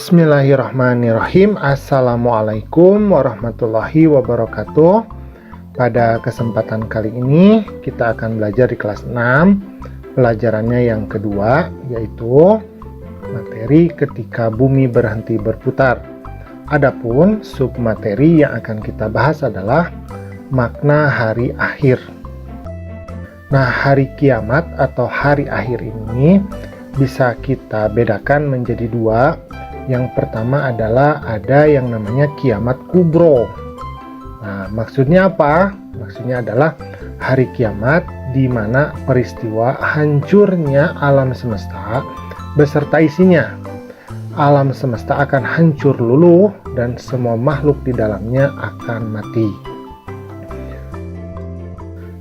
Bismillahirrahmanirrahim. Assalamualaikum warahmatullahi wabarakatuh. Pada kesempatan kali ini kita akan belajar di kelas 6. Pelajarannya yang kedua, yaitu materi ketika bumi berhenti berputar. Adapun submateri yang akan kita bahas adalah makna hari akhir. Nah, hari kiamat atau hari akhir ini bisa kita bedakan menjadi dua. Yang pertama adalah ada yang namanya kiamat kubro. Nah, maksudnya apa? Maksudnya adalah hari kiamat di mana peristiwa hancurnya alam semesta beserta isinya. Alam semesta akan hancur luluh dan semua makhluk di dalamnya akan mati.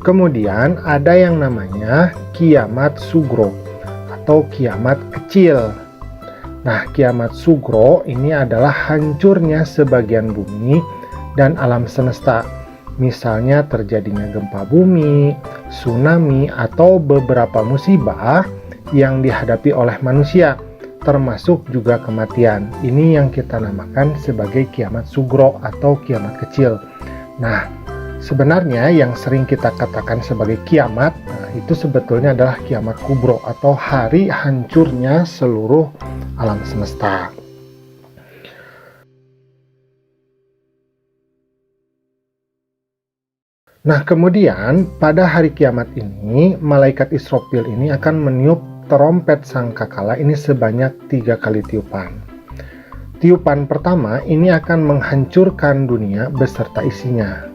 Kemudian ada yang namanya kiamat sugro atau kiamat kecil. Nah, kiamat sugro ini adalah hancurnya sebagian bumi dan alam semesta. Misalnya terjadinya gempa bumi, tsunami, atau beberapa musibah yang dihadapi oleh manusia, termasuk juga kematian. Ini yang kita namakan sebagai kiamat sugro atau kiamat kecil. Nah, sebenarnya yang sering kita katakan sebagai kiamat, itu sebetulnya adalah kiamat kubro atau hari hancurnya seluruh alam semesta. Nah, kemudian pada hari kiamat ini, malaikat Israfil ini akan meniup trompet sangkakala ini sebanyak 3 kali tiupan. Tiupan pertama ini akan menghancurkan dunia beserta isinya.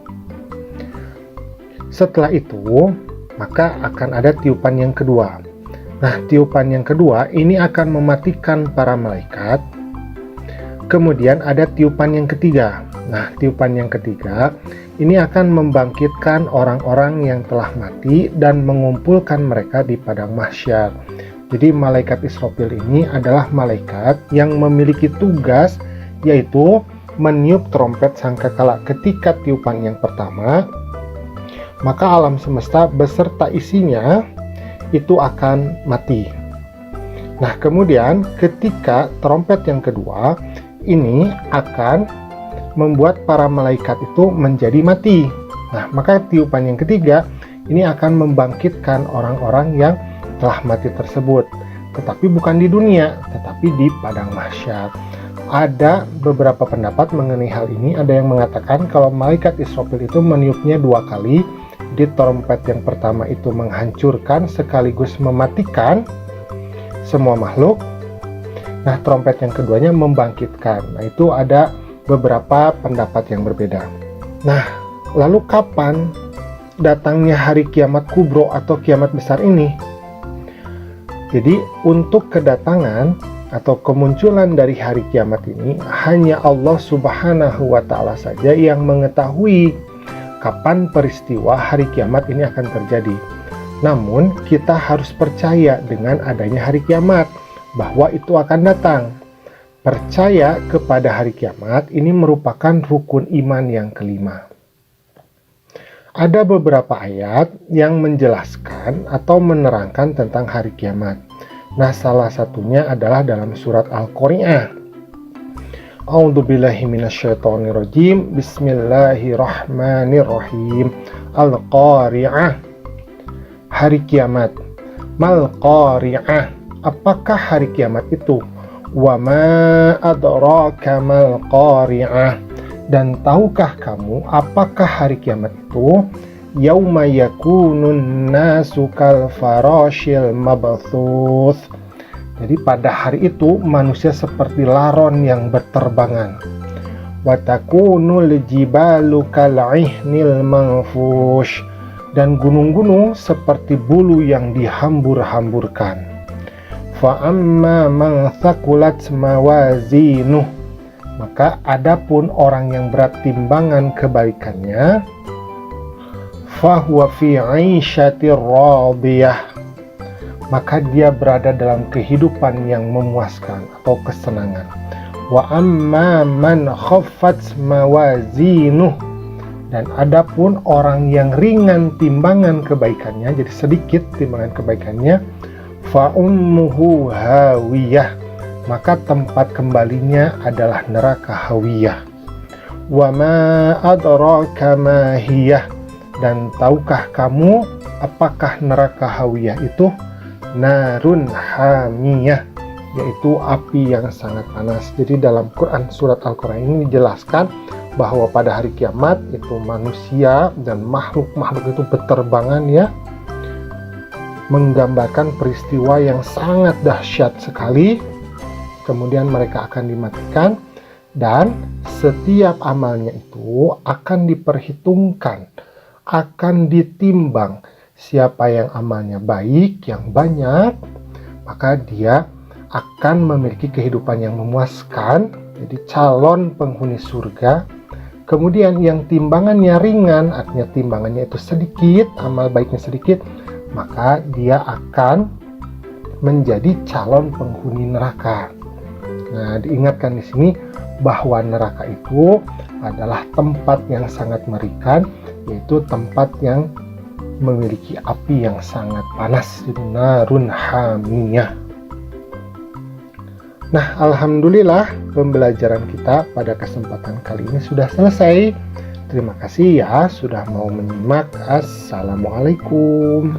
Setelah itu, maka akan ada tiupan yang kedua. Nah, tiupan yang kedua ini akan mematikan para malaikat. Kemudian ada tiupan yang ketiga. Nah, tiupan yang ketiga ini akan membangkitkan orang-orang yang telah mati dan mengumpulkan mereka di padang mahsyar. Jadi malaikat Israfil ini adalah malaikat yang memiliki tugas, yaitu meniup trompet sangkakala ketika tiupan yang pertama, maka alam semesta beserta isinya itu akan mati. Nah, kemudian ketika trompet yang kedua ini akan membuat para malaikat itu menjadi mati. Nah, maka tiupan yang ketiga ini akan membangkitkan orang-orang yang telah mati tersebut, tetapi bukan di dunia, tetapi di padang mahsyar. Ada beberapa pendapat mengenai hal ini. Ada yang mengatakan kalau malaikat Israfil itu meniupnya 2 kali. Di trompet yang pertama itu menghancurkan sekaligus mematikan semua makhluk. Nah, trompet yang keduanya membangkitkan. Nah, itu ada beberapa pendapat yang berbeda. Nah, lalu kapan datangnya hari kiamat kubro atau kiamat besar ini? Jadi, untuk kedatangan atau kemunculan dari hari kiamat ini hanya Allah Subhanahu wa Ta'ala saja yang mengetahui kapan peristiwa hari kiamat ini akan terjadi. Namun, kita harus percaya dengan adanya hari kiamat, bahwa itu akan datang. Percaya kepada hari kiamat ini merupakan rukun iman yang kelima. Ada beberapa ayat yang menjelaskan atau menerangkan tentang hari kiamat. Nah, salah satunya adalah dalam surat Al-Qari'ah. A'udzubillahi minasyaitonirrajim. Bismillahirrahmanirrahim. Al-Qari'ah. Hari kiamat. Mal Qari'ah. Apakah hari kiamat itu? Wa ma adraka mal Qari'ah. Dan tahukah kamu apakah hari kiamat itu? Yauma yakunun nasu kal farashil mabthuth. Jadi pada hari itu manusia seperti laron yang berterbangan. Wa takunul jibalu kal'ihnil manfush. Dan gunung-gunung seperti bulu yang dihambur-hamburkan. Fa amma man thaqulat mawazinuh. Maka adapun orang yang berat timbangan kebaikannya, fa huwa fi 'aisyatir radiyah. Maka dia berada dalam kehidupan yang memuaskan atau kesenangan. Wa amma man khaffat mawazinuh. Dan adapun orang yang ringan timbangan kebaikannya, jadi sedikit timbangan kebaikannya, fa ummuhu hawiyah. maka tempat kembalinya adalah neraka hawiyah. Wa ma adraka ma hiyah, dan tahukah kamu apakah neraka hawiyah itu? Narun hamiyah, yaitu api yang sangat panas. Jadi dalam Quran, surat Al-Quran ini dijelaskan bahwa pada hari kiamat itu manusia dan makhluk-makhluk itu berterbangan ya, menggambarkan peristiwa yang sangat dahsyat sekali. Kemudian mereka akan dimatikan dan setiap amalnya itu akan diperhitungkan, akan ditimbang. Siapa yang amalnya baik, yang banyak, maka dia akan memiliki kehidupan yang memuaskan, jadi calon penghuni surga. Kemudian yang timbangannya ringan, artinya timbangannya itu sedikit, amal baiknya sedikit, maka dia akan menjadi calon penghuni neraka. Nah, diingatkan di sini bahwa neraka itu adalah tempat yang sangat mengerikan, yaitu tempat yang memiliki api yang sangat panas, narun hamiyah. Nah, alhamdulillah pembelajaran kita pada kesempatan kali ini sudah selesai. Terima kasih ya sudah mau menyimak. Assalamualaikum.